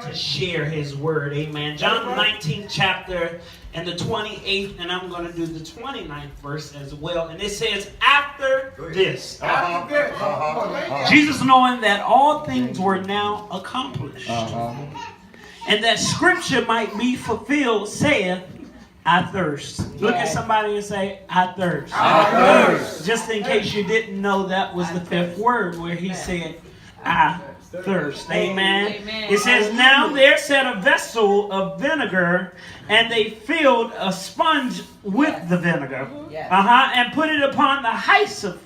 to share his word. Amen. John 19th chapter and the 28th, and I'm going to do the 29th verse as well. And it says, after this, Jesus, knowing that all things were now accomplished, and that scripture might be fulfilled, saith, I thirst. Look at somebody and say, I thirst. I thirst. Just in case you didn't know, that was the fifth word where he said, I thirst. Amen. It says, now there sat a vessel of vinegar, and they filled a sponge with the vinegar, and put it upon the hyssop,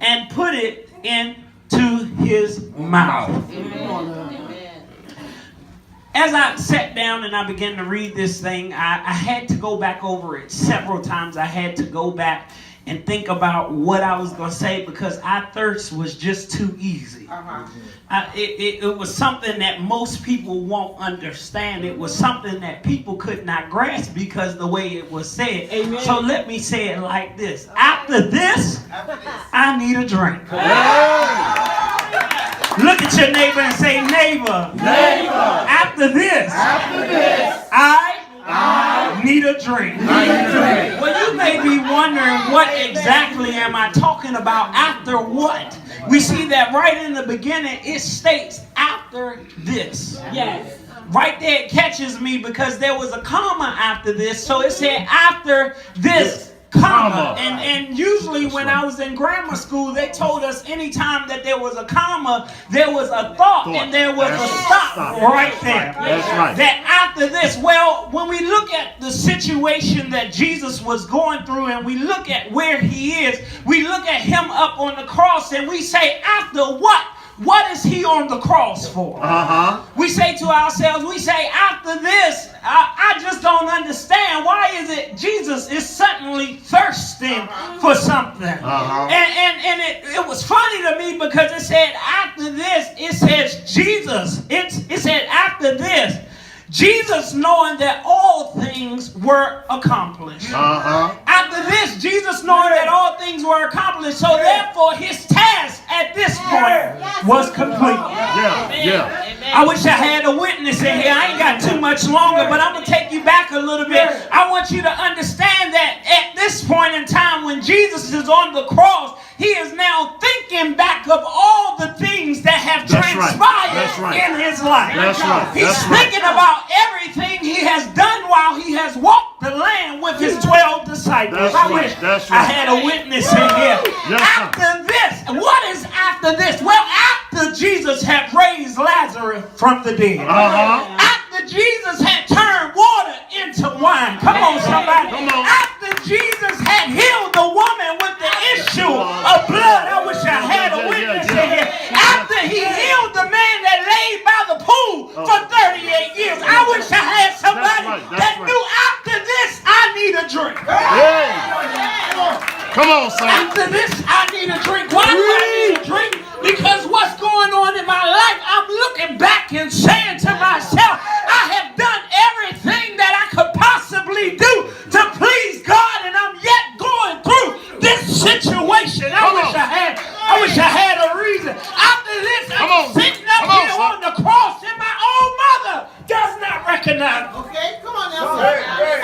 and put it into his mouth. As I sat down and I began to read this thing, I had to go back over it several times. I had to go back and think about what I was going to say, because I thirst was just too easy. It was something that most people won't understand. It was something that people could not grasp because the way it was said. Amen. So let me say it like this. After this, I need a drink. Look at your neighbor and say, neighbor, after this, I need a drink. Well, you may be wondering, what exactly am I talking about? After what? We see that right in the beginning, it states after this. Yes. Right there it catches me because there was a comma after this. So it said after this, comma. And usually when I was in grammar school, they told us anytime that there was a comma, there was a thought and there was a stop right there. That's right. That after this, well, when we look at the situation that Jesus was going through and we look at where he is, we look at him up on the cross and we say, after what? What is he on the cross for? We say to ourselves, we say, after this, I just don't understand. Why is it Jesus is suddenly thirsting for something? And it was funny to me because it said after this, it says Jesus. It said after this, Jesus, knowing that all things were accomplished. After this, Jesus, knowing that all things were accomplished, so therefore his task at this point was complete. I wish I had a witness in here. I ain't got too much longer, but I'm going to take you back a little bit. I want you to understand that at this point in time, when Jesus is on the cross, he is now thinking back of all the things that have transpired in his life. He's thinking about everything he has done while he has walked the land with his 12 disciples. I wish I had a witness in here. After this, what is after this? Well, after Jesus had raised Lazarus from the dead. After Jesus had turned water into wine. Come on, somebody. After Jesus had healed the woman with the issue of blood. I wish I had a witness in here. After he healed the man that laid by the pool for 38 years. I wish I had somebody that knew after this, I need a drink. Come on, son. After this, I need a drink. Why do I need a drink? Because what's going on in my life, I'm looking back and saying to myself, I have done everything that I could possibly do to please God, and I'm yet going through this situation. I wish I had a reason. After this, I'm sitting up here on the cross, and my own mother does not recognize me. Okay, come on now.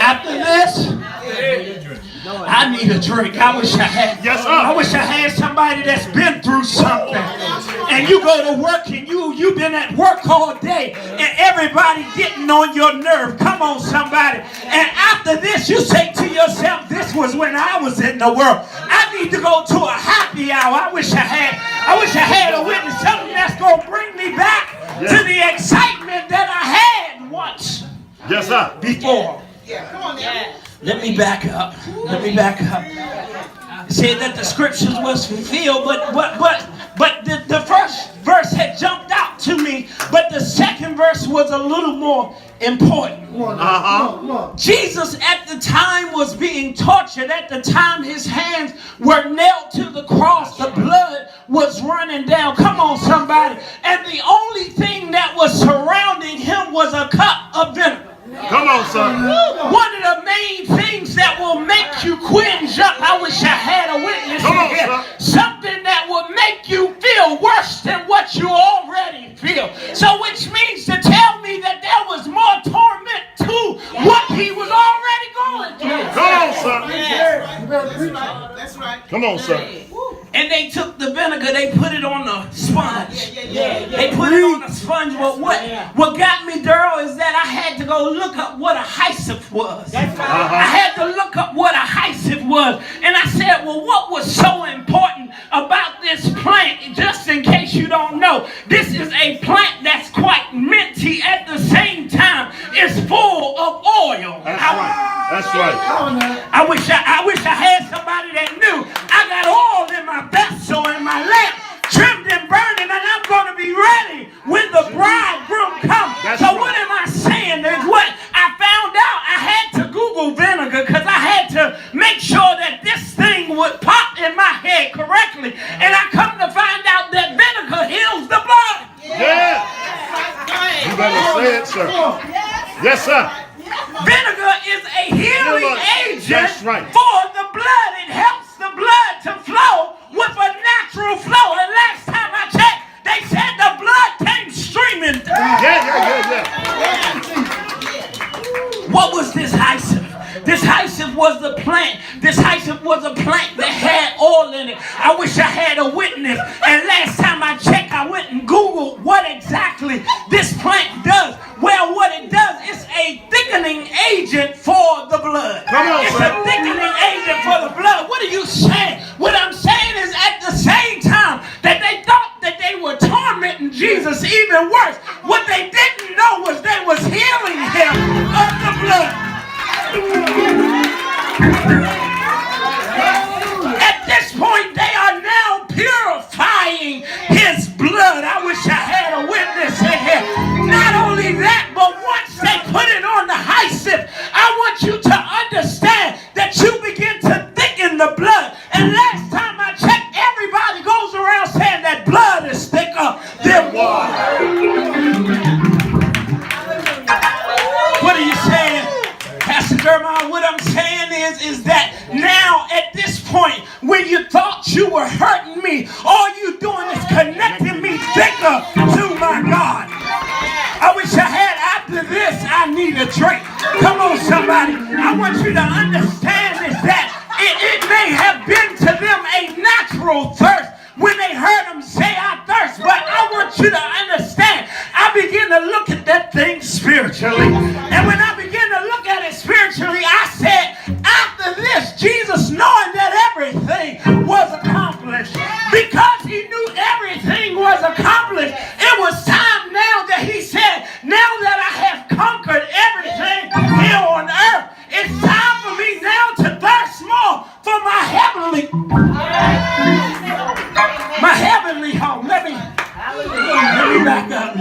After this, I need a drink. I wish I had. I wish I had somebody that's been through something. And you go to work and you've been at work all day and everybody getting on your nerve. Come on, somebody. And after this, you say to yourself, this was when I was in the world. I need to go to a happy hour. I wish I had a witness, something that's going to bring me back to the excitement that I had once. Before. Come on now. Let me back up. It said that the scriptures was fulfilled, but the first verse had jumped out to me, but the second verse was a little more important. Jesus at the time was being tortured. At the time his hands were nailed to the cross. The blood was running down. Come on, somebody. And the only thing that was surrounding him was a cup of vinegar. Come on, son. One of the main things that will make you quinge up, I wish I had a witness here. Something that will make you feel worse than what you already feel. So which means to tell me on, sir. And they took the vinegar, they put it on the sponge. They put it on the sponge. But what got me, Daryl, is that I had to go look up what a hyssop was. I had to look up what a hyssop was. And I said, well, what was so important about this plant? Just in case you don't know, this is a plant that's quite minty. At the same time, it's full of oil. That's right. I wish I had somebody that knew. I got oil in my vessel and my lamp trimmed and burning, and I'm going to be ready when the bridegroom comes. So what am I saying? Is what I found out. I had to Google vinegar because I had to make sure that this thing would pop in my head correctly. And I come to find out that vinegar heals the blood. Yeah. You better say it, sir. Yes, sir. Vinegar is a healing agent right. for the blood. It helps the blood to flow with a natural flow. And last time I checked, they said the blood came streaming. What was this hyssop? This hyssop was the plant. This hyssop was a plant that had oil in it. I wish I had a witness. And last time I checked, I went and Googled what exactly this plant does. Well, what it does is a thickening agent for the blood. It's a thickening agent for the blood. What are you saying? What I'm saying is at the same time that they thought that they were tormenting Jesus even worse, what they didn't know was they was healing him of the blood. At this point, they are now purifying his blood. I wish I had a witness in here. Not only that, but once they put it on the hyssop, I want you to understand that you begin to thicken the blood. And last time I checked, everybody goes around saying that blood is thicker than water. What are you saying? Pastor Jeremiah, what I'm saying is that now at this point, when you thought you were hurting me, all you doing is connecting me thicker to my God. I wish I had after this, I need a drink. Come on, somebody. I want you to understand is that it may have been to them a natural thirst when they heard him say, I thirst. But I want you to understand, I begin to look at that thing spiritually. And when I begin to look at it spiritually, I said, after this, Jesus, knowing that everything was accomplished, because he knew everything was accomplished, it was time now that he said, now that I have conquered everything here on earth, it's time for me now to thirst more for my heavenly home. Let me back up.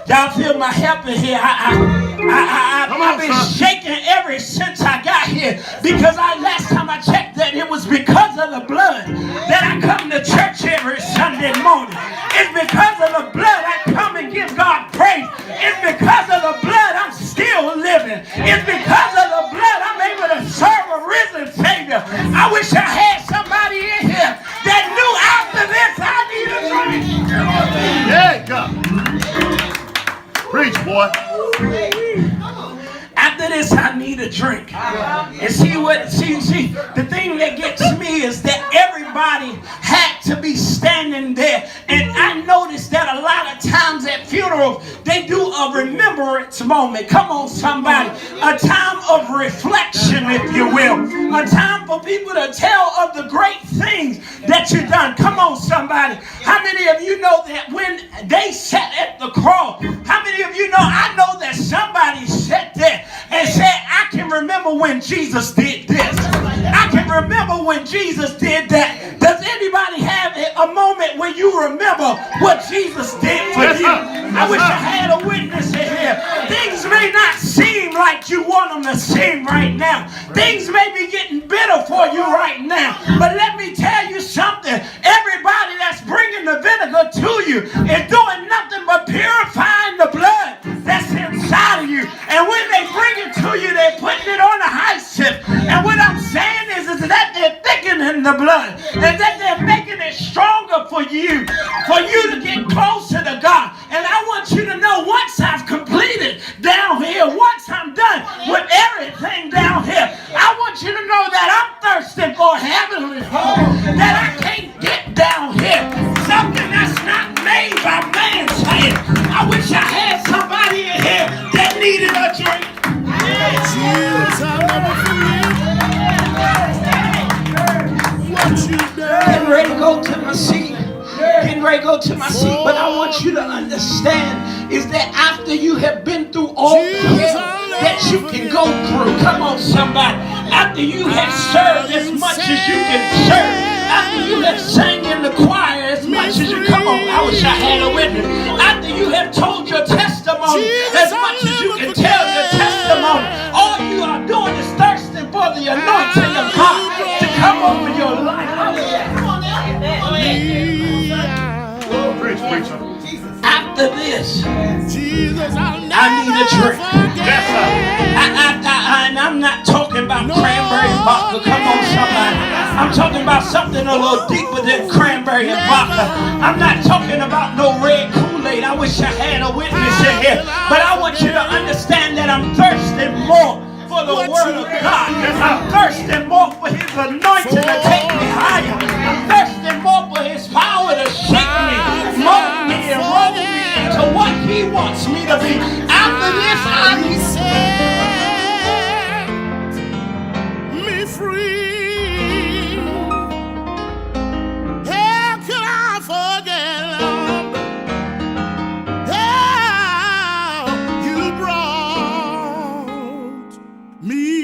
Y'all feel my help in here. I've been shaking ever since I got here because last time I checked that it was because of the blood that I come to church every Sunday morning. It's because of the blood I come and give God praise. It's because of the blood I'm still living. It's because of the blood I'm able to serve a risen Savior. I wish I had somebody in here that knew after this I need a drink. Yeah, God. Preach, boy. After this, I need a drink. And see, the thing that gets me is that everybody had to be standing there. And I noticed that a lot of times at funerals, they do a remembrance moment. Come on, somebody. A time of reflection, if you will. A time for people to tell of the great things that you've done. Come on, somebody. How many of you know that when they sat at the cross, how many of you know, I know that somebody sat there and said, I can remember when Jesus did this. I can remember when Jesus did that. Does anybody have a moment when you remember what Jesus did for you? I wish I had a witness in here. Things may not seem like you want them to seem right now. Things may be getting bitter for you right now. But let me tell you something. Everybody that's bringing the vinegar to you is doing nothing but purifying the blood that's inside of you. And when they bring it to you, they're putting it on a hyssop. And what I'm saying is that they're thickening the blood. And that they're making it stronger for you to get closer to God. And I want you to know, once I've completed down here, once I'm done with everything down here, I want you to know that I'm thirsting for heavenly home. ready to go to my seat, but I want you to understand is that after you have been through all the hell that you can go through, come on somebody, after you have served as much as you can serve, after you have sang in the choir as much as you, come on, I wish I had a witness, after you have told your testimony as much as you can tell your testimony, all you are doing is thirsting for the anointing of God to come over your life. After this, I need a drink. And I'm not talking about cranberry vodka. Come on, somebody. I'm talking about something a little deeper than cranberry and vodka. I'm not talking about no red Kool-Aid. I wish I had a witness in here. But I want you to understand that I'm thirsting more for the word of God. I'm thirsting more for his anointing to take me higher. I'm thirsting more for his power to shake me, mold me, and roll me into what he wants me to be. After this, I need me free. How could I forget, Lord, how you brought me